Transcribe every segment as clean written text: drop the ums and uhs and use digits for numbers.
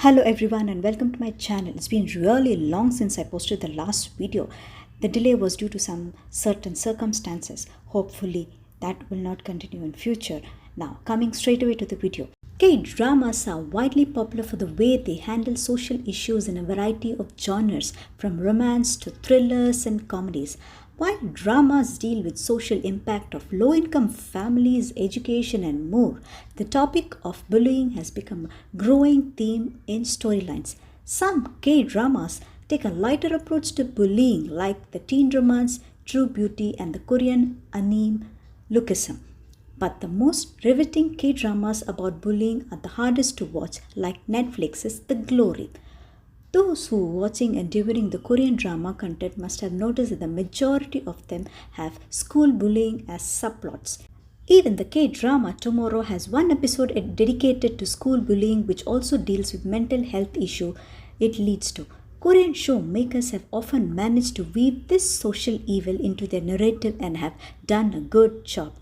Hello everyone and welcome to my channel. It's been really long since I posted the last video. The delay was due to some certain circumstances. Hopefully that will not continue in future. Now coming straight away to the video. K-dramas are widely popular for the way they handle social issues in a variety of genres, from romance to thrillers and comedies. While dramas deal with social impact of low-income families, education and more, the topic of bullying has become a growing theme in storylines. Some K-dramas take a lighter approach to bullying, like the teen romance True Beauty and the Korean anime Lookism. But the most riveting K-dramas about bullying are the hardest to watch, like Netflix's The Glory. Those who are watching and during the Korean drama content must have noticed that the majority of them have school bullying as subplots. Even the K-drama Tomorrow has one episode dedicated to school bullying, which also deals with mental health issue it leads to. Korean show makers have often managed to weave this social evil into their narrative and have done a good job.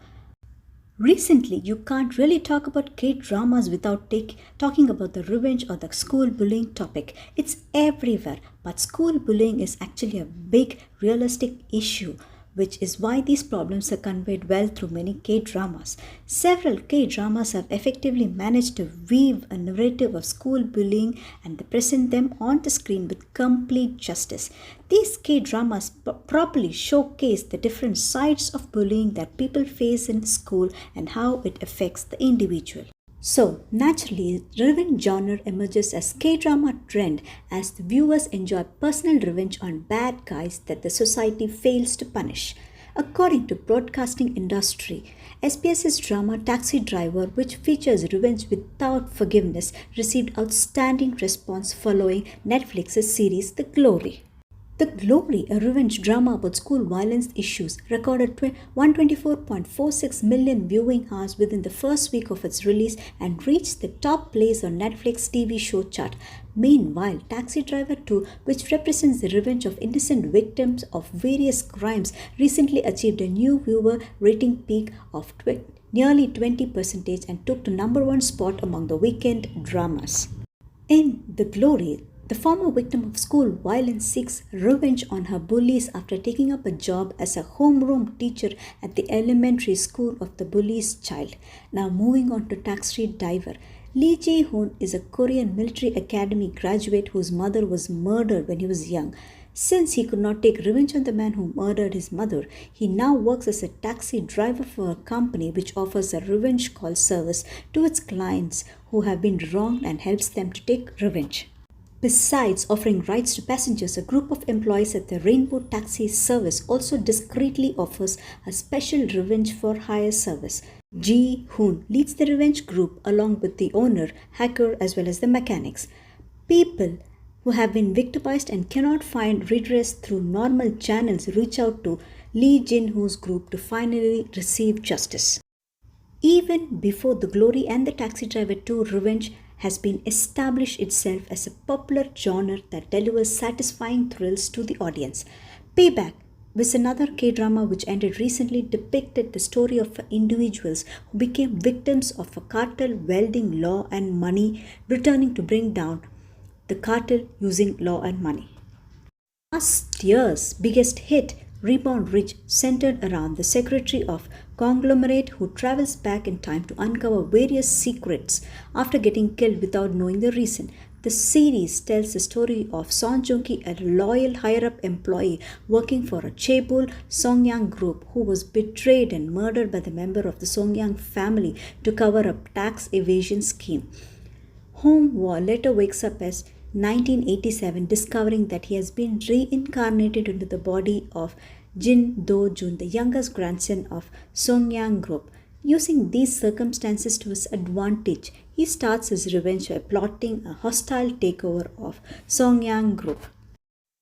Recently, you can't really talk about K-dramas without talking about the revenge or the school bullying topic. It's everywhere, but school bullying is actually a big realistic issue, which is why these problems are conveyed well through many K-dramas. Several K-dramas have effectively managed to weave a narrative of school bullying and present them on the screen with complete justice. These K-dramas properly showcase the different sides of bullying that people face in school and how it affects the individual. So, naturally, revenge genre emerges as K-drama trend as the viewers enjoy personal revenge on bad guys that the society fails to punish. According to broadcasting industry, SBS's drama Taxi Driver, which features revenge without forgiveness, received outstanding response following Netflix's series The Glory. The Glory, a revenge drama about school violence issues, recorded 124.46 million viewing hours within the first week of its release and reached the top place on Netflix TV show chart. Meanwhile, Taxi Driver 2, which represents the revenge of innocent victims of various crimes, recently achieved a new viewer rating peak of nearly 20% and took the #1 spot among the weekend dramas. In The Glory, the former victim of school violence seeks revenge on her bullies after taking up a job as a homeroom teacher at the elementary school of the bully's child. Now moving on to Taxi Driver. Lee Jae-hoon is a Korean military academy graduate whose mother was murdered when he was young. Since he could not take revenge on the man who murdered his mother, he now works as a taxi driver for a company which offers a revenge call service to its clients who have been wronged and helps them to take revenge. Besides offering rides to passengers, a group of employees at the Rainbow Taxi service also discreetly offers a special revenge for hire service. Ji-hoon leads the revenge group along with the owner, hacker as well as the mechanics. People who have been victimized and cannot find redress through normal channels reach out to Lee Jin-hoon's group to finally receive justice. Even before The Glory and the Taxi Driver 2, revenge has been established itself as a popular genre that delivers satisfying thrills to the audience. Payback was another K-drama which ended recently, depicted the story of individuals who became victims of a cartel wielding law and money, returning to bring down the cartel using law and money. Last year's biggest hit, Rebound Ridge, centered around the secretary of conglomerate who travels back in time to uncover various secrets after getting killed without knowing the reason. The series tells the story of Son Joong-ki, a loyal higher-up employee working for a chaebol Songyang group who was betrayed and murdered by the member of the Songyang family to cover up tax evasion scheme. Hong-woo later wakes up as 1987, discovering that he has been reincarnated into the body of Jin Do-jun, the youngest grandson of Songyang Group. Using these circumstances to his advantage, he starts his revenge by plotting a hostile takeover of Songyang Group.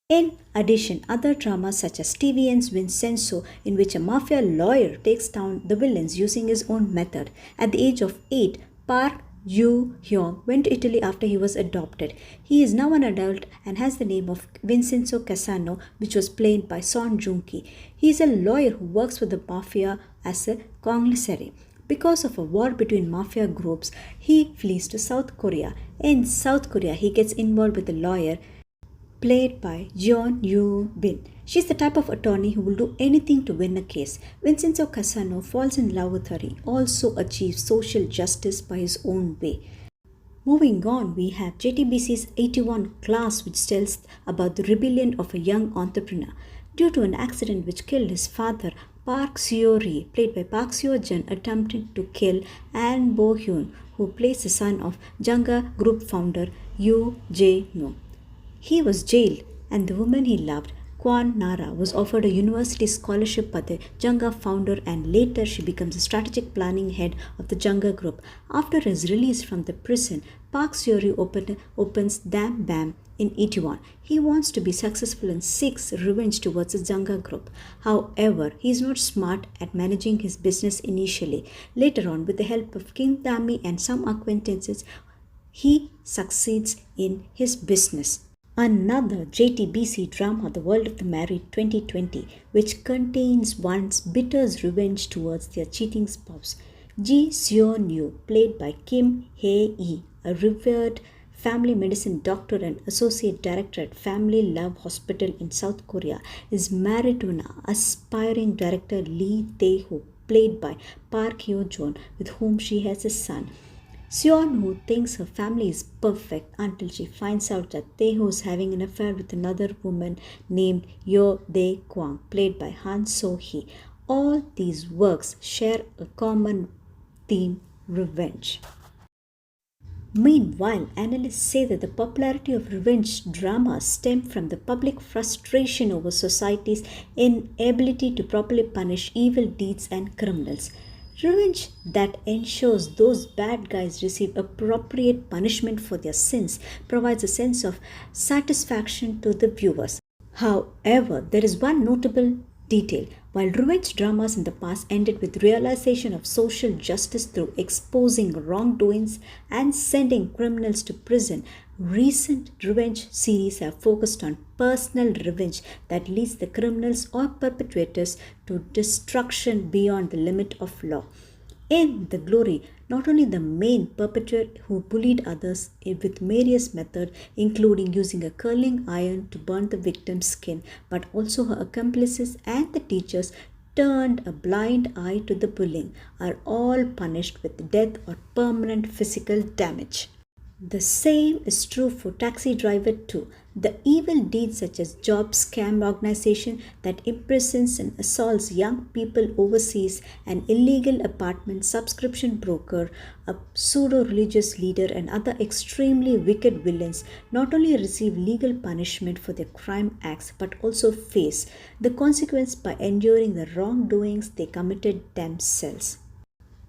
In addition, other dramas such as TVN's Vincenzo, in which a mafia lawyer takes down the villains using his own method. At the age of 8, Park Yoo-hyun went to Italy after he was adopted. He is now an adult and has the name of Vincenzo Casano, which was played by Son Joong-ki. He is a lawyer who works for the mafia as a consigliere. Because of a war between mafia groups, he flees to South Korea. In South Korea, he gets involved with a lawyer played by Jeon Yoo Bin. She's the type of attorney who will do anything to win a case. Vincenzo Casano falls in love with her. He also achieves social justice by his own way. Moving on, we have JTBC's 81 class, which tells about the rebellion of a young entrepreneur. Due to an accident which killed his father, Park Seo-ri, played by Park Seo-jun, attempted to kill An Bo-hyun, who plays the son of Janga Group founder Yoo Jae-no. He was jailed, and the woman he loved, Kwon Nara, was offered a university scholarship by the Janga founder, and later she becomes a strategic planning head of the Janga Group. After his release from the prison, Park Seo-ri opens Dam Bam in Itaewon. He wants to be successful and seeks revenge towards the Janga Group. However, he is not smart at managing his business initially. Later on, with the help of King Dami and some acquaintances, he succeeds in his business. Another JTBC drama, The World of the Married 2020, which contains one's bitter revenge towards their cheating spouse. Ji Seon-yu, played by Kim Hae-yi, a revered family medicine doctor and associate director at Family Love Hospital in South Korea, is married to an aspiring director Lee Tae-ho, played by Park Hyo-jun, with whom she has a son. Seon-ho thinks her family is perfect until she finds out that Tae-ho is having an affair with another woman named Yo Dae-kwang, played by Han So-hee. All these works share a common theme: revenge. Meanwhile, analysts say that the popularity of revenge dramas stems from the public frustration over society's inability to properly punish evil deeds and criminals. Revenge that ensures those bad guys receive appropriate punishment for their sins provides a sense of satisfaction to the viewers. However, there is one notable detail. While revenge dramas in the past ended with realization of social justice through exposing wrongdoings and sending criminals to prison, recent revenge series have focused on personal revenge that leads the criminals or perpetrators to destruction beyond the limit of law. In The Glory, not only the main perpetrator who bullied others with various methods, including using a curling iron to burn the victim's skin, but also her accomplices and the teachers turned a blind eye to the bullying, are all punished with death or permanent physical damage. The same is true for Taxi Driver 2. The evil deeds such as job scam organization that imprisons and assaults young people overseas, an illegal apartment subscription broker, a pseudo-religious leader, and other extremely wicked villains not only receive legal punishment for their crime acts but also face the consequence by enduring the wrongdoings they committed themselves.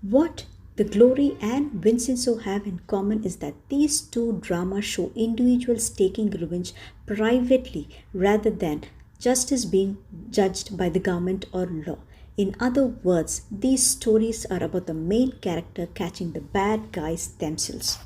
What The Glory and Vincenzo have in common is that these two dramas show individuals taking revenge privately rather than justice being judged by the government or law. In other words, these stories are about the main character catching the bad guys themselves.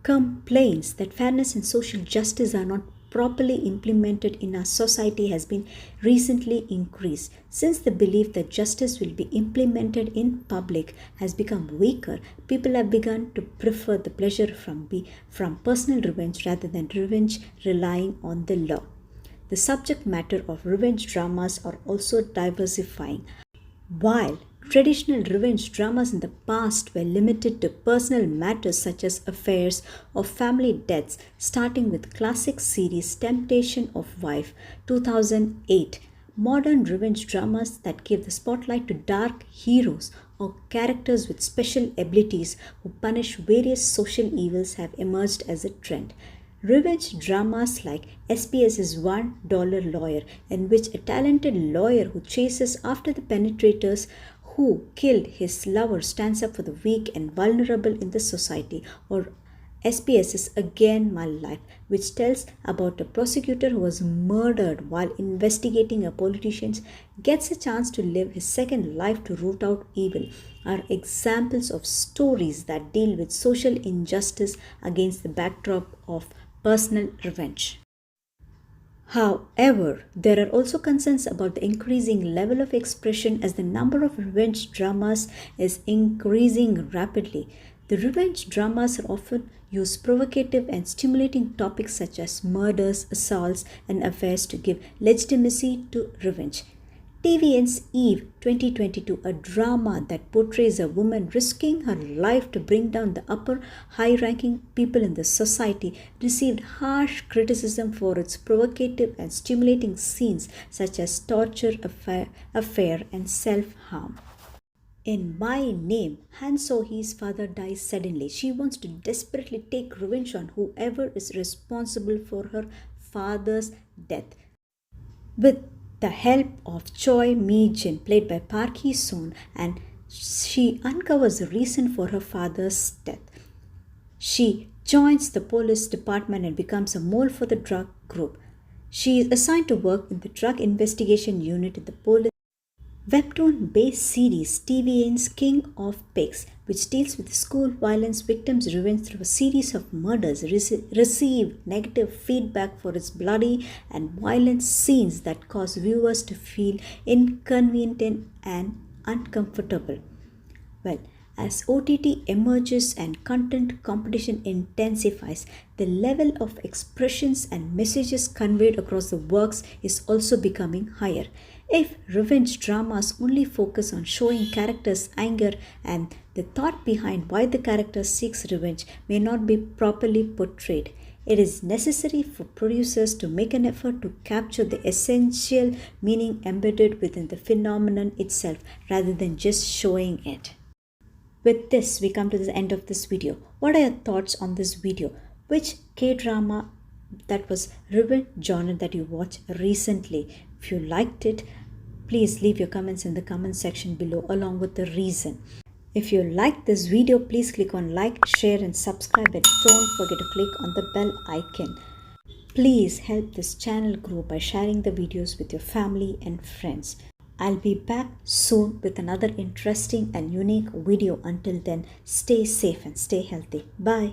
Complaints that fairness and social justice are not properly implemented in our society has been recently increased. Since the belief that justice will be implemented in public has become weaker, people have begun to prefer the pleasure from personal revenge rather than revenge relying on the law. The subject matter of revenge dramas are also diversifying. While traditional revenge dramas in the past were limited to personal matters such as affairs or family deaths, starting with classic series Temptation of Wife 2008, modern revenge dramas that give the spotlight to dark heroes or characters with special abilities who punish various social evils have emerged as a trend. Revenge dramas like SPS's $1 Lawyer, in which a talented lawyer who chases after the penetrators who killed his lover stands up for the weak and vulnerable in the society, or SPS's Again My Life, which tells about a prosecutor who was murdered while investigating a politician gets a chance to live his second life to root out evil, are examples of stories that deal with social injustice against the backdrop of personal revenge. However, there are also concerns about the increasing level of expression as the number of revenge dramas is increasing rapidly. The revenge dramas are often use provocative and stimulating topics such as murders, assaults, and affairs to give legitimacy to revenge. TVN's Eve 2022, a drama that portrays a woman risking her life to bring down the upper high ranking people in the society, received harsh criticism for its provocative and stimulating scenes such as torture, affair and self harm. In My Name, Han So-hee's father dies suddenly. She wants to desperately take revenge on whoever is responsible for her father's death. With the help of Choi Mi-jin, played by Park Hee-sun, and she uncovers the reason for her father's death. She joins the police department and becomes a mole for the drug group. She is assigned to work in the drug investigation unit in the police webtoon-based series TVN's King of Pigs, which deals with school violence victims' revenge through a series of murders, received negative feedback for its bloody and violent scenes that cause viewers to feel inconvenient and uncomfortable. Well, as OTT emerges and content competition intensifies, the level of expressions and messages conveyed across the works is also becoming higher. If revenge dramas only focus on showing characters' anger and the thought behind why the character seeks revenge may not be properly portrayed, it is necessary for producers to make an effort to capture the essential meaning embedded within the phenomenon itself rather than just showing it. With this, we come to the end of this video. What are your thoughts on this video? Which K-drama that was revenge genre that you watched recently? If you liked it, please leave your comments in the comment section below along with the reason. If you liked this video, please click on like, share and subscribe, and don't forget to click on the bell icon. Please help this channel grow by sharing the videos with your family and friends. I'll be back soon with another interesting and unique video. Until then, stay safe and stay healthy. Bye.